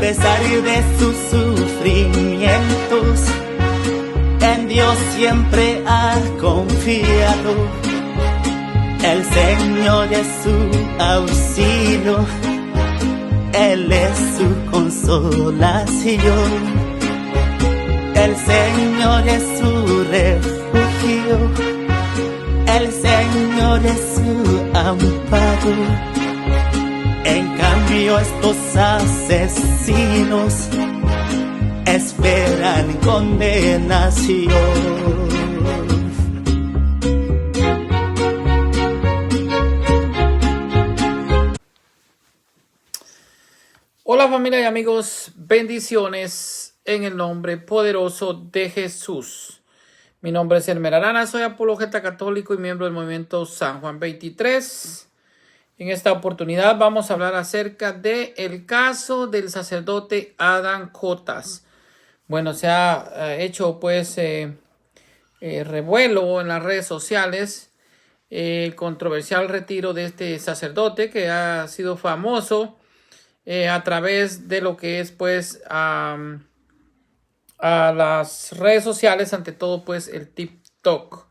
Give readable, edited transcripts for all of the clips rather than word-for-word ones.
pesar de sus sufrimientos, en Dios siempre ha confiado. El Señor es su auxilio, Él es su consolación. El Señor es su refugio, el Señor es su amparo. En cambio estos asesinos esperan condenación. Hola familia y amigos, bendiciones en el nombre poderoso de Jesús. Mi nombre es Elmer Arana, soy apologeta católico y miembro del movimiento San Juan 23. En esta oportunidad vamos a hablar acerca del caso del sacerdote Adán Cotas. Bueno, se ha hecho pues revuelo en las redes sociales el controversial retiro de este sacerdote que ha sido famoso a través de lo que es pues a las redes sociales, ante todo pues el TikTok.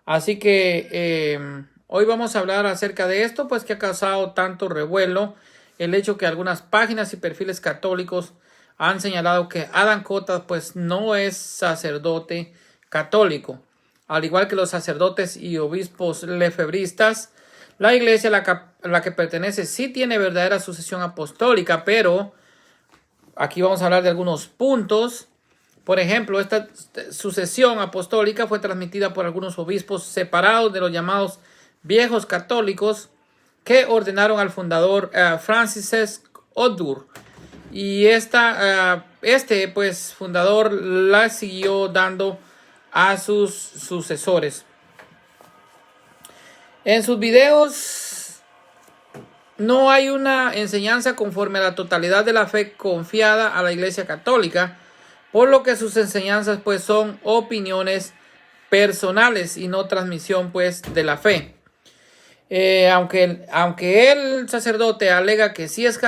Así que hoy vamos a hablar acerca de esto, pues que ha causado tanto revuelo, el hecho que algunas páginas y perfiles católicos han señalado que Adán Cotas pues no es sacerdote católico. Al igual que los sacerdotes y obispos lefebristas, la iglesia a la que pertenece sí tiene verdadera sucesión apostólica, pero aquí vamos a hablar de algunos puntos. Por ejemplo, esta sucesión apostólica fue transmitida por algunos obispos separados de los llamados viejos católicos que ordenaron al fundador Franciszek Odur. Y este pues fundador la siguió dando a sus sucesores. En sus videos no hay una enseñanza conforme a la totalidad de la fe confiada a la Iglesia Católica, por lo que sus enseñanzas pues son opiniones personales y no transmisión pues de la fe. Aunque el sacerdote alega que sí es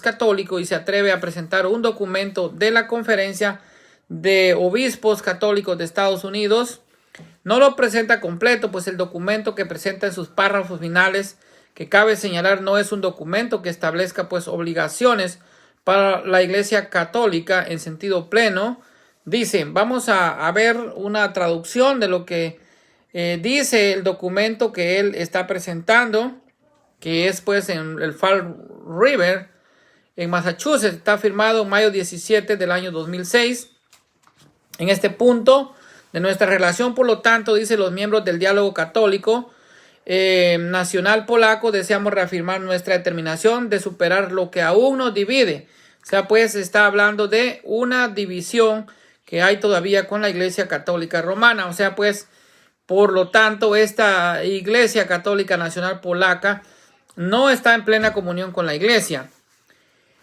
católico y se atreve a presentar un documento de la Conferencia de Obispos Católicos de Estados Unidos, no lo presenta completo, pues el documento que presenta en sus párrafos finales, que cabe señalar, no es un documento que establezca pues obligaciones para la Iglesia Católica en sentido pleno. Dice, vamos a ver una traducción de lo que dice el documento que él está presentando, que es pues en el Fall River, en Massachusetts. Está firmado en mayo 17 del año 2006. En este punto de nuestra relación, por lo tanto, dice los miembros del diálogo católico nacional polaco, deseamos reafirmar nuestra determinación de superar lo que aún nos divide. O sea, pues está hablando de una división que hay todavía con la Iglesia Católica Romana. O sea, pues, por lo tanto, esta Iglesia Católica Nacional Polaca no está en plena comunión con la Iglesia.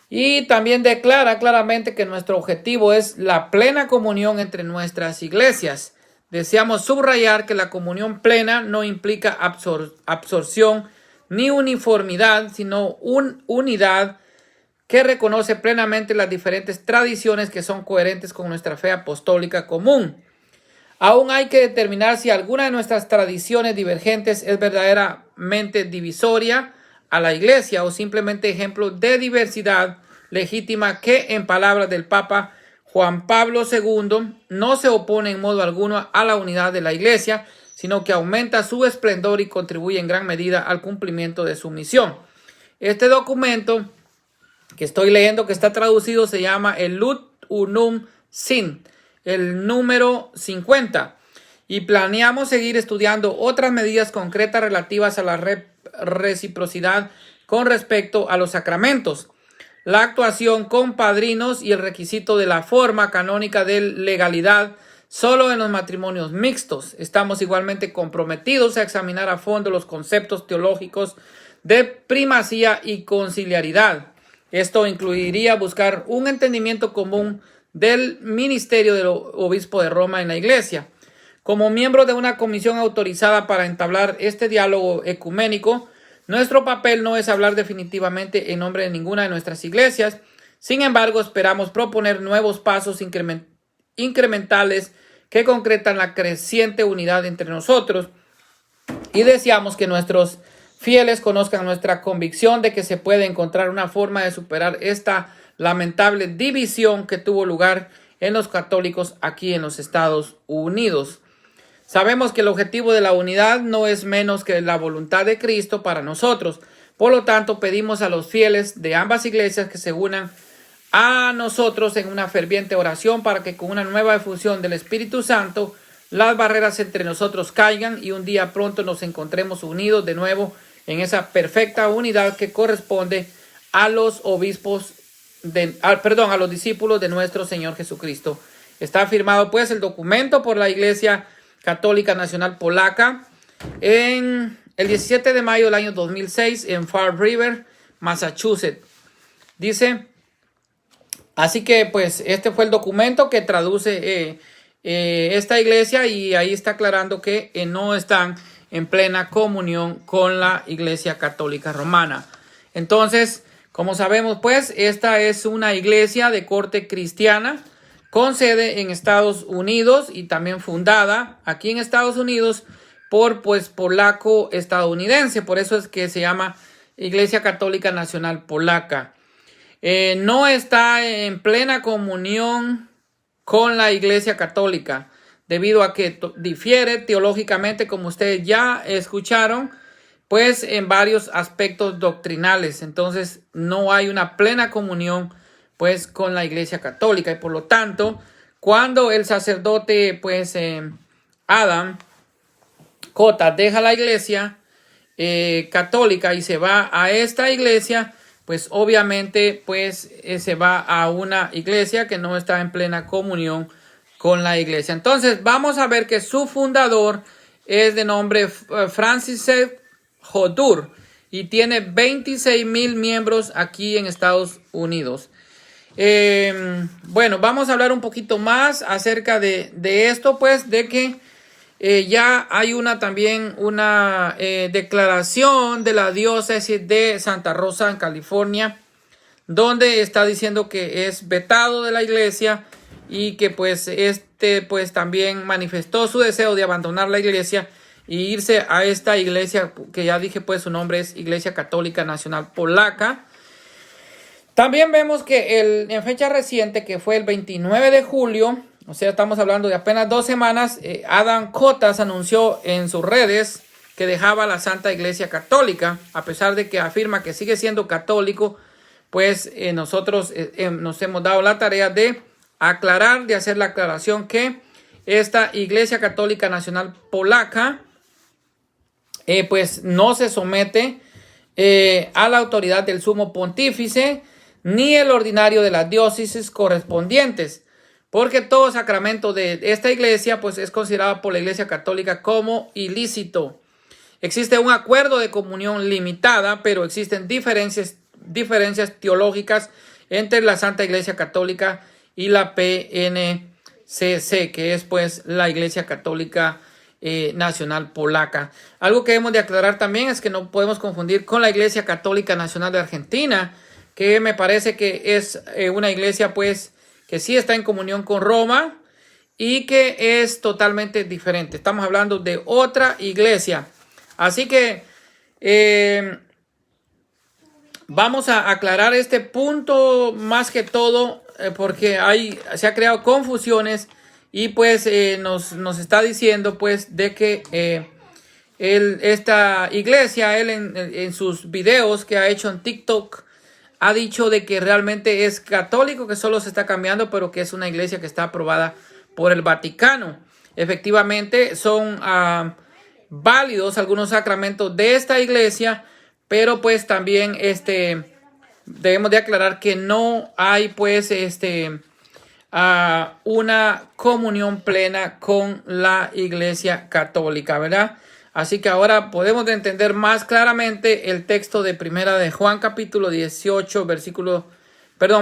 Y también declara claramente que nuestro objetivo es la plena comunión entre nuestras iglesias. Deseamos subrayar que la comunión plena no implica absorción ni uniformidad, sino unidad que reconoce plenamente las diferentes tradiciones que son coherentes con nuestra fe apostólica común. Aún hay que determinar si alguna de nuestras tradiciones divergentes es verdaderamente divisoria a la iglesia o simplemente ejemplo de diversidad legítima que, en palabras del Papa Juan Pablo II, no se opone en modo alguno a la unidad de la iglesia, sino que aumenta su esplendor y contribuye en gran medida al cumplimiento de su misión. Este documento que estoy leyendo, que está traducido, se llama el Lut Unum Sint, el número 50, y planeamos seguir estudiando otras medidas concretas relativas a la reciprocidad con respecto a los sacramentos, la actuación con padrinos y el requisito de la forma canónica de legalidad solo en los matrimonios mixtos. Estamos igualmente comprometidos a examinar a fondo los conceptos teológicos de primacía y conciliaridad. Esto incluiría buscar un entendimiento común del ministerio del obispo de Roma en la iglesia. Como miembro de una comisión autorizada para entablar este diálogo ecuménico, nuestro papel no es hablar definitivamente en nombre de ninguna de nuestras iglesias, Sin embargo, esperamos proponer nuevos pasos incrementales que concretan la creciente unidad entre nosotros y deseamos que nuestros fieles conozcan nuestra convicción de que se puede encontrar una forma de superar esta lamentable división que tuvo lugar en los católicos aquí en los Estados Unidos. Sabemos que el objetivo de la unidad no es menos que la voluntad de Cristo para nosotros. Por lo tanto, pedimos a los fieles de ambas iglesias que se unan a nosotros en una ferviente oración para que con una nueva efusión del Espíritu Santo las barreras entre nosotros caigan y un día pronto nos encontremos unidos de nuevo en esa perfecta unidad que corresponde a los obispos a los discípulos de nuestro Señor Jesucristo. Está firmado pues el documento por la Iglesia Católica Nacional Polaca en el 17 de mayo del año 2006 en Fall River, Massachusetts. Dice, así que pues este fue el documento que traduce esta iglesia y ahí está aclarando que no están en plena comunión con la Iglesia Católica Romana. Entonces, como sabemos, pues, esta es una iglesia de corte cristiana con sede en Estados Unidos y también fundada aquí en Estados Unidos por, pues, polaco estadounidense. Por eso es que se llama Iglesia Católica Nacional Polaca. No está en plena comunión con la Iglesia Católica debido a que difiere teológicamente, como ustedes ya escucharon, pues en varios aspectos doctrinales. Entonces no hay una plena comunión pues con la Iglesia Católica y por lo tanto cuando el sacerdote pues Adam Cota deja la Iglesia Católica y se va a esta iglesia, pues obviamente pues se va a una iglesia que no está en plena comunión con la iglesia. Entonces vamos a ver que su fundador es de nombre Francis Jodur y tiene 26,000 miembros aquí en Estados Unidos. Bueno, vamos a hablar un poquito más acerca de esto, pues, de que ya hay también una declaración de la diócesis de Santa Rosa en California, donde está diciendo que es vetado de la iglesia y que pues pues también manifestó su deseo de abandonar la iglesia y irse a esta iglesia que ya dije, pues su nombre es Iglesia Católica Nacional Polaca. También vemos que en fecha reciente, que fue el 29 de julio, o sea, estamos hablando de apenas 2 semanas, Adam Cotas anunció en sus redes que dejaba la Santa Iglesia Católica, a pesar de que afirma que sigue siendo católico, pues nosotros nos hemos dado la tarea de aclarar, de hacer la aclaración que esta Iglesia Católica Nacional Polaca pues no se somete a la autoridad del sumo pontífice ni el ordinario de las diócesis correspondientes, porque todo sacramento de esta iglesia pues es considerado por la Iglesia Católica como ilícito. Existe un acuerdo de comunión limitada, pero existen diferencias teológicas entre la Santa Iglesia Católica y la PNCC, que es pues la Iglesia Católica Nacional Polaca. Algo que hemos de aclarar también es que no podemos confundir con la Iglesia Católica Nacional de Argentina, que me parece que es una iglesia pues que sí está en comunión con Roma y que es totalmente diferente. Estamos hablando de otra iglesia. Así que vamos a aclarar este punto más que todo porque se ha creado confusiones y pues nos está diciendo pues de que esta iglesia, él en sus videos que ha hecho en TikTok, ha dicho de que realmente es católico, que solo se está cambiando, pero que es una iglesia que está aprobada por el Vaticano. Efectivamente son válidos algunos sacramentos de esta iglesia, pero pues también debemos de aclarar que no hay pues una comunión plena con la Iglesia Católica, ¿verdad? Así que ahora podemos entender más claramente el texto de Primera de Juan capítulo 18,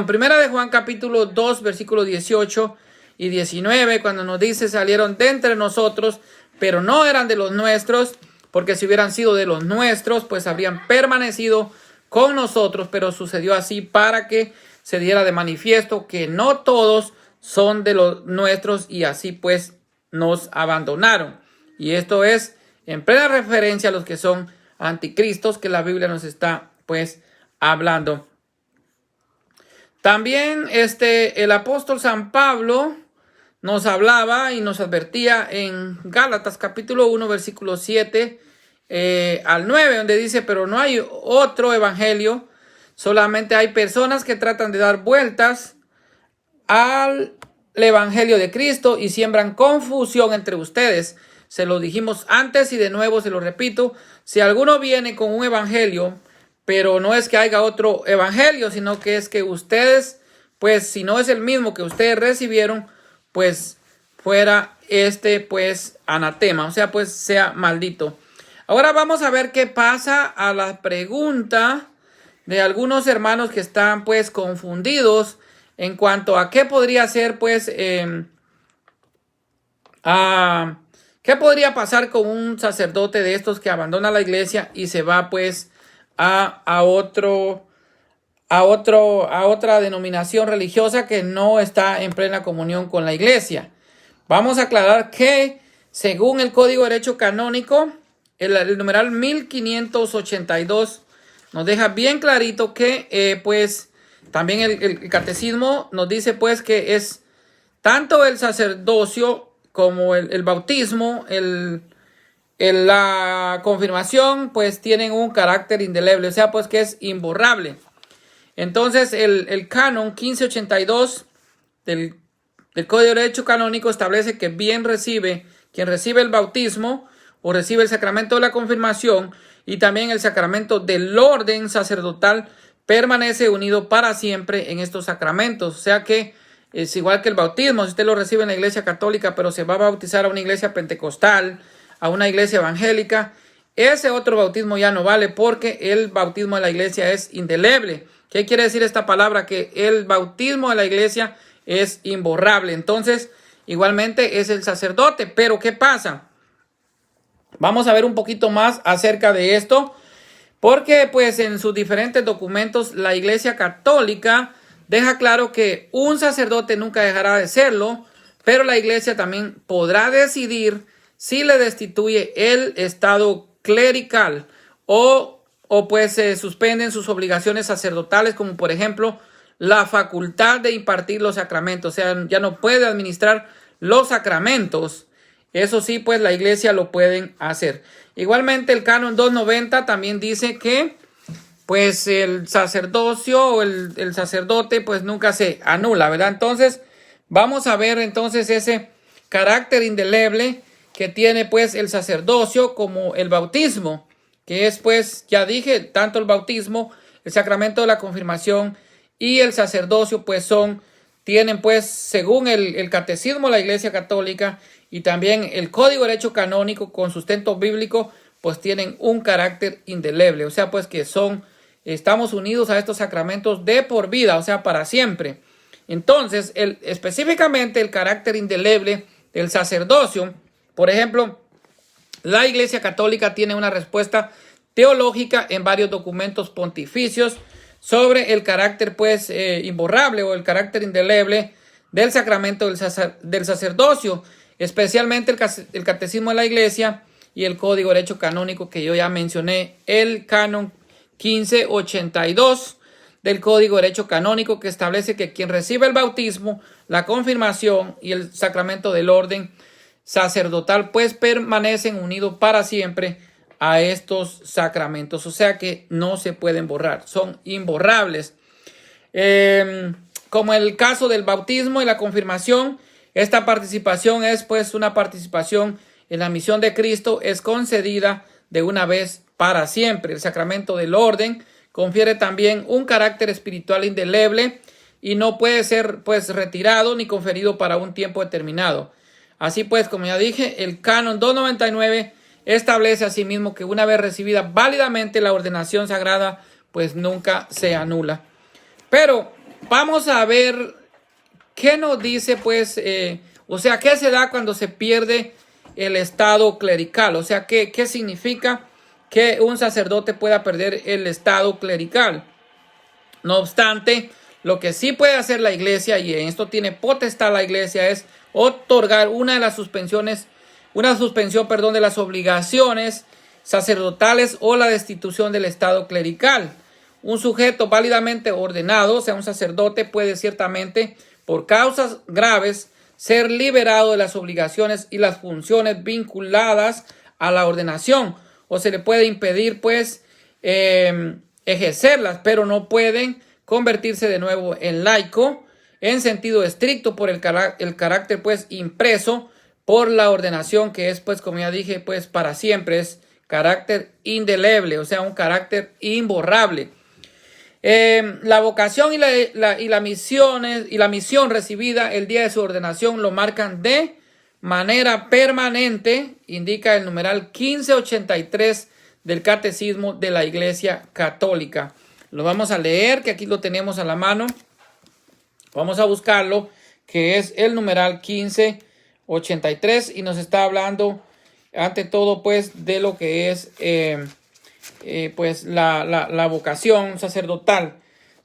Primera de Juan capítulo 2, versículos 18 y 19, cuando nos dice: salieron de entre nosotros, pero no eran de los nuestros, porque si hubieran sido de los nuestros, pues habrían permanecido con nosotros, pero sucedió así para que se diera de manifiesto que no todos son de los nuestros y así pues nos abandonaron. Y esto es en plena referencia a los que son anticristos que la Biblia nos está pues hablando. También el apóstol San Pablo nos hablaba y nos advertía en Gálatas capítulo 1 versículo 7 al 9, donde dice: pero no hay otro evangelio, solamente hay personas que tratan de dar vueltas al evangelio de Cristo y siembran confusión entre ustedes. Se lo dijimos antes y de nuevo se lo repito: si alguno viene con un evangelio, pero no es que haya otro evangelio, sino que es que ustedes, pues si no es el mismo que ustedes recibieron, pues fuera pues anatema, o sea, pues sea maldito. Ahora vamos a ver qué pasa a la pregunta de algunos hermanos que están pues confundidos en cuanto a qué podría ser pues qué podría pasar con un sacerdote de estos que abandona la iglesia y se va pues a otra denominación religiosa que no está en plena comunión con la iglesia. Vamos a aclarar que según el Código de Derecho Canónico, el numeral 1582 nos deja bien clarito que pues también el catecismo nos dice pues que es tanto el sacerdocio como el bautismo, la confirmación, pues tienen un carácter indeleble, o sea, pues que es imborrable. Entonces, el canon 1582 del Código de Derecho Canónico establece que quien recibe el bautismo o recibe el sacramento de la confirmación y también el sacramento del orden sacerdotal permanece unido para siempre en estos sacramentos. O sea que es igual que el bautismo. Si usted lo recibe en la iglesia católica, pero se va a bautizar a una iglesia pentecostal, a una iglesia evangélica, ese otro bautismo ya no vale porque el bautismo de la iglesia es indeleble. ¿Qué quiere decir esta palabra? Que el bautismo de la iglesia es imborrable. Entonces, igualmente es el sacerdote. Pero ¿qué pasa? Vamos a ver un poquito más acerca de esto, porque pues en sus diferentes documentos la Iglesia Católica deja claro que un sacerdote nunca dejará de serlo, pero la iglesia también podrá decidir si le destituye el estado clerical o pues se suspenden sus obligaciones sacerdotales, como por ejemplo la facultad de impartir los sacramentos. O sea, ya no puede administrar los sacramentos. Eso sí, pues la iglesia lo pueden hacer. Igualmente el canon 290 también dice que pues el sacerdocio o el sacerdote pues nunca se anula, ¿verdad? Entonces vamos a ver entonces ese carácter indeleble que tiene pues el sacerdocio como el bautismo, que es pues, ya dije, tanto el bautismo, el sacramento de la confirmación y el sacerdocio pues tienen pues según el catecismo de la Iglesia Católica y también el Código de Derecho Canónico con sustento bíblico pues tienen un carácter indeleble, o sea pues que estamos unidos a estos sacramentos de por vida, o sea para siempre. Entonces específicamente el carácter indeleble del sacerdocio, por ejemplo, la Iglesia Católica tiene una respuesta teológica en varios documentos pontificios sobre el carácter pues imborrable o el carácter indeleble del sacramento del sacerdocio, especialmente el catecismo de la iglesia y el Código de Derecho Canónico que yo ya mencioné, el canon 1582 del Código de Derecho Canónico, que establece que quien recibe el bautismo, la confirmación y el sacramento del orden sacerdotal pues permanecen unidos para siempre a estos sacramentos, o sea que no se pueden borrar, son imborrables. Como el caso del bautismo y la confirmación, esta participación es pues una participación en la misión de Cristo, es concedida de una vez para siempre. El sacramento del orden confiere también un carácter espiritual indeleble y no puede ser pues retirado ni conferido para un tiempo determinado. Así pues, como ya dije, el canon 299 establece asimismo que una vez recibida válidamente la ordenación sagrada, pues nunca se anula. Pero vamos a ver qué nos dice, pues, o sea, qué se da cuando se pierde el estado clerical. O sea, qué significa que un sacerdote pueda perder el estado clerical. No obstante, Lo que sí puede hacer la iglesia, y en esto tiene potestad la iglesia, es otorgar una suspensión, de las obligaciones sacerdotales o la destitución del estado clerical. Un sujeto válidamente ordenado, o sea, un sacerdote, puede ciertamente, por causas graves, ser liberado de las obligaciones y las funciones vinculadas a la ordenación, o se le puede impedir, pues, ejercerlas, pero no pueden convertirse de nuevo en laico en sentido estricto por el carácter, pues, impreso por la ordenación, que es, pues, como ya dije, pues, para siempre, es carácter indeleble, o sea, un carácter imborrable. La vocación y la misión recibida el día de su ordenación lo marcan de manera permanente, indica el numeral 1583 del Catecismo de la Iglesia Católica. Lo vamos a leer, que aquí lo tenemos a la mano. Vamos a buscarlo, que es el numeral 1583, y nos está hablando ante todo, pues, de lo que es pues la vocación sacerdotal.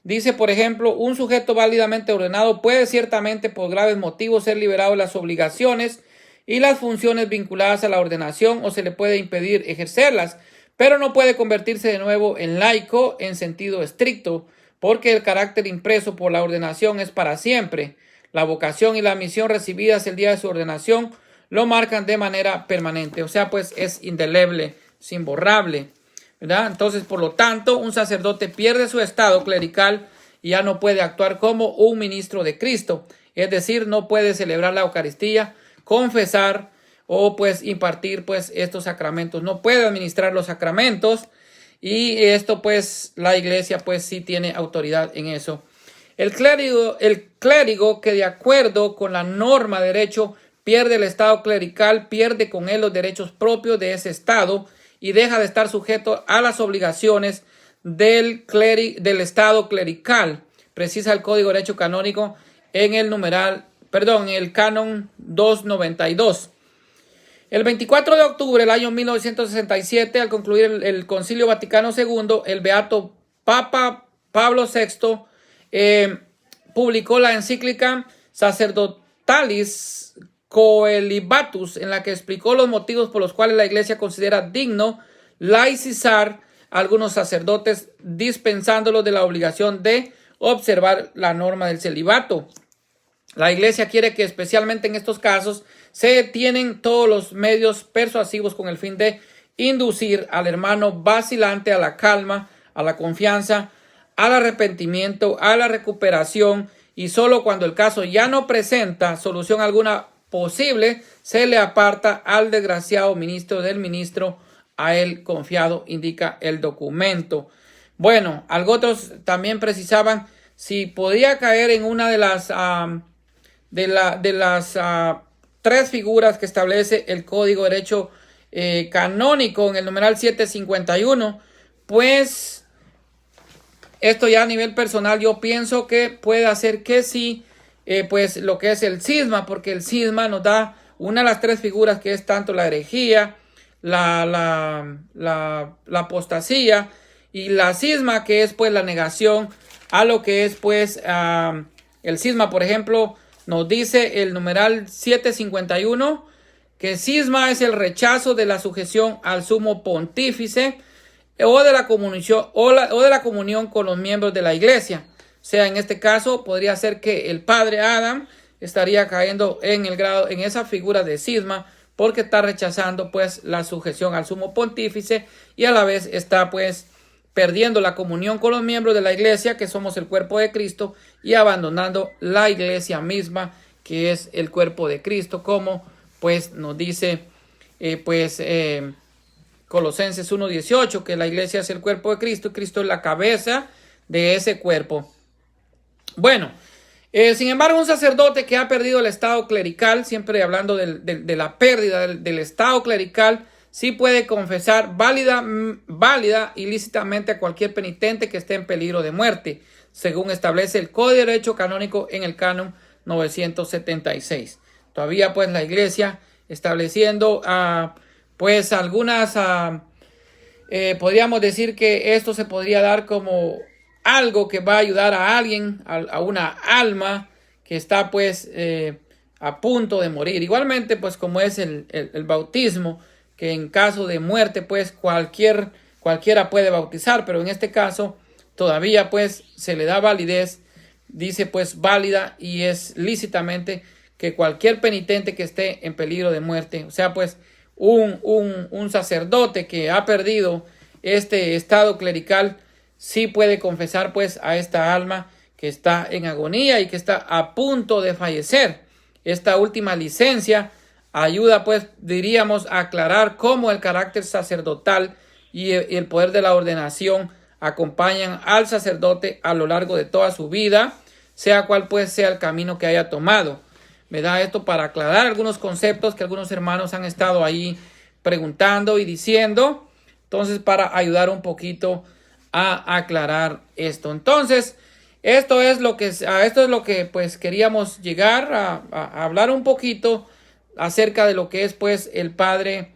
Dice, por ejemplo, un sujeto válidamente ordenado puede ciertamente por graves motivos ser liberado de las obligaciones y las funciones vinculadas a la ordenación, o se le puede impedir ejercerlas, pero no puede convertirse de nuevo en laico en sentido estricto, porque el carácter impreso por la ordenación es para siempre. La vocación y la misión recibidas el día de su ordenación lo marcan de manera permanente, o sea, pues es indeleble, es imborrable, ¿verdad? Entonces, por lo tanto, un sacerdote pierde su estado clerical y ya no puede actuar como un ministro de Cristo, es decir, no puede celebrar la Eucaristía, confesar o pues impartir pues estos sacramentos, no puede administrar los sacramentos, y esto pues la iglesia pues sí tiene autoridad en eso. El clérigo que de acuerdo con la norma de derecho pierde el estado clerical, pierde con él los derechos propios de ese estado y deja de estar sujeto a las obligaciones del estado clerical, precisa el Código de Derecho Canónico en el canon 292. El 24 de octubre del año 1967, al concluir el Concilio Vaticano II, el beato Papa Pablo VI publicó la encíclica Sacerdotales Coelibatus, en la que explicó los motivos por los cuales la Iglesia considera digno laicizar a algunos sacerdotes, dispensándolos de la obligación de observar la norma del celibato. La Iglesia quiere que especialmente en estos casos se tienen todos los medios persuasivos con el fin de inducir al hermano vacilante a la calma, a la confianza, al arrepentimiento, a la recuperación, y solo cuando el caso ya no presenta solución alguna posible, se le aparta al desgraciado ministro del ministro a él confiado, indica el documento. Bueno, algo otros también precisaban si podía caer en una de las tres figuras que establece el Código de Derecho Canónico en el numeral 751, pues esto ya a nivel personal yo pienso que puede hacer que sí, pues lo que es el cisma, porque el cisma nos da una de las tres figuras, que es tanto la herejía, la apostasía, y la cisma, que es pues la negación a lo que es pues el cisma. Por ejemplo, nos dice el numeral 751 que cisma es el rechazo de la sujeción al sumo pontífice o de la comunión con los miembros de la iglesia. O sea, en este caso podría ser que el padre Adam estaría cayendo en esa figura de cisma, porque está rechazando pues la sujeción al sumo pontífice y a la vez está pues perdiendo la comunión con los miembros de la iglesia, que somos el cuerpo de Cristo, y abandonando la iglesia misma, que es el cuerpo de Cristo, como pues nos dice Colosenses 1:18, que la iglesia es el cuerpo de Cristo y Cristo es la cabeza de ese cuerpo. Bueno, sin embargo, un sacerdote que ha perdido el estado clerical, siempre hablando de la pérdida del estado clerical, sí puede confesar válida y lícitamente a cualquier penitente que esté en peligro de muerte, según establece el Código de Derecho Canónico en el canon 976. Todavía pues la iglesia estableciendo pues algunas, podríamos decir que esto se podría dar como algo que va a ayudar a alguien, a una alma que está pues a punto de morir. Igualmente pues como es el bautismo, que en caso de muerte pues cualquiera puede bautizar, pero en este caso todavía pues se le da validez, dice pues válida, y es lícitamente que cualquier penitente que esté en peligro de muerte, o sea pues un sacerdote que ha perdido este estado clerical, sí puede confesar pues a esta alma que está en agonía y que está a punto de fallecer. Esta última licencia ayuda pues, diríamos, a aclarar cómo el carácter sacerdotal y el poder de la ordenación acompañan al sacerdote a lo largo de toda su vida, sea cual pues sea el camino que haya tomado. Me da esto para aclarar algunos conceptos que algunos hermanos han estado ahí preguntando y diciendo. Entonces, para ayudar un poquito a aclarar esto. Entonces, esto es lo que pues queríamos llegar a hablar un poquito acerca de lo que es pues el padre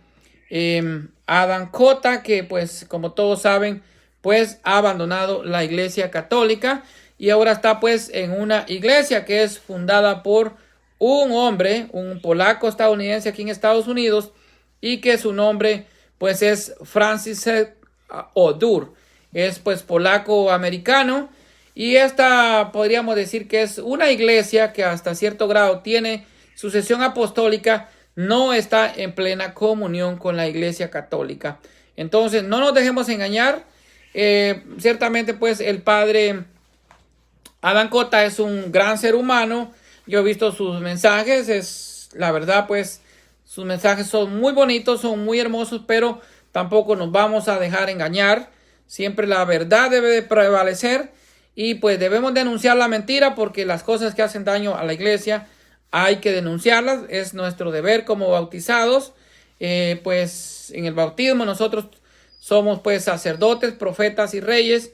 Adam Cota, que pues como todos saben pues ha abandonado la iglesia católica y ahora está pues en una iglesia que es fundada por un hombre, un polaco estadounidense aquí en Estados Unidos, y que su nombre pues es Franciszek Odur. Es pues polaco americano, y esta podríamos decir que es una iglesia que hasta cierto grado tiene sucesión apostólica, no está en plena comunión con la iglesia católica. Entonces no nos dejemos engañar. Ciertamente pues el padre Adam Cota es un gran ser humano. Yo he visto sus mensajes, la verdad pues sus mensajes son muy bonitos, son muy hermosos, pero tampoco nos vamos a dejar engañar. Siempre la verdad debe de prevalecer y pues debemos denunciar la mentira, porque las cosas que hacen daño a la iglesia hay que denunciarlas. Es nuestro deber como bautizados. Pues en el bautismo nosotros somos pues sacerdotes, profetas y reyes,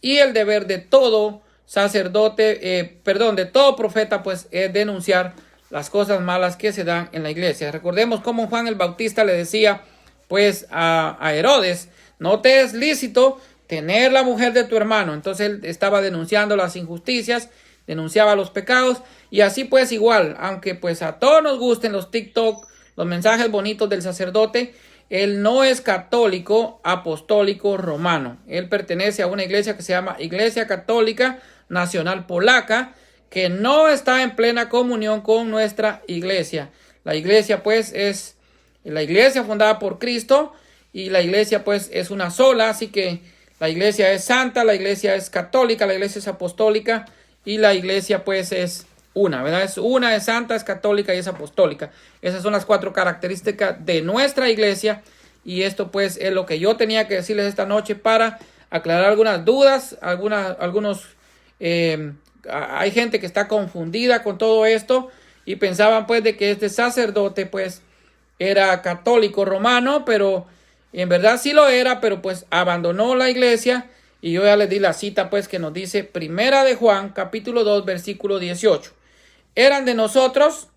y el deber de todo sacerdote, de todo profeta pues es denunciar las cosas malas que se dan en la iglesia. Recordemos cómo Juan el Bautista le decía pues a Herodes: no te es lícito tener la mujer de tu hermano. Entonces él estaba denunciando las injusticias, denunciaba los pecados, y así pues igual, aunque pues a todos nos gusten los TikTok, los mensajes bonitos del sacerdote, él no es católico apostólico romano. Él pertenece a una iglesia que se llama Iglesia Católica Nacional Polaca, que no está en plena comunión con nuestra iglesia. La iglesia pues es la iglesia fundada por Cristo, y la iglesia pues es una sola, así que la iglesia es santa, la iglesia es católica, la iglesia es apostólica, y la iglesia pues es una, ¿verdad? Es una, es santa, es católica y es apostólica. Esas son las 4 características de nuestra iglesia, y esto pues es lo que yo tenía que decirles esta noche para aclarar algunas dudas, hay gente que está confundida con todo esto y pensaban pues de que este sacerdote pues era católico romano, pero en verdad sí lo era, pero pues abandonó la iglesia. Y yo ya les di la cita pues que nos dice Primera de Juan capítulo 2 versículo 18. Eran de nosotros,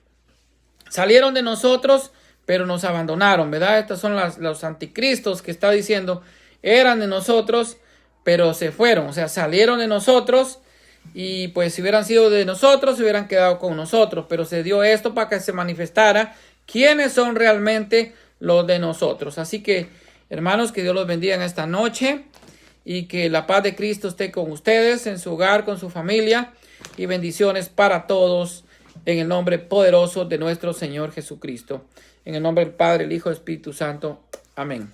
salieron de nosotros, pero nos abandonaron, ¿verdad? Estos son los anticristos que está diciendo. Eran de nosotros, pero se fueron, o sea, salieron de nosotros. Y pues si hubieran sido de nosotros, se hubieran quedado con nosotros. Pero se dio esto para que se manifestara quiénes son realmente los de nosotros. Así que, hermanos, que Dios los bendiga en esta noche, y que la paz de Cristo esté con ustedes, en su hogar, con su familia, y bendiciones para todos en el nombre poderoso de nuestro Señor Jesucristo. En el nombre del Padre, el Hijo y el Espíritu Santo. Amén.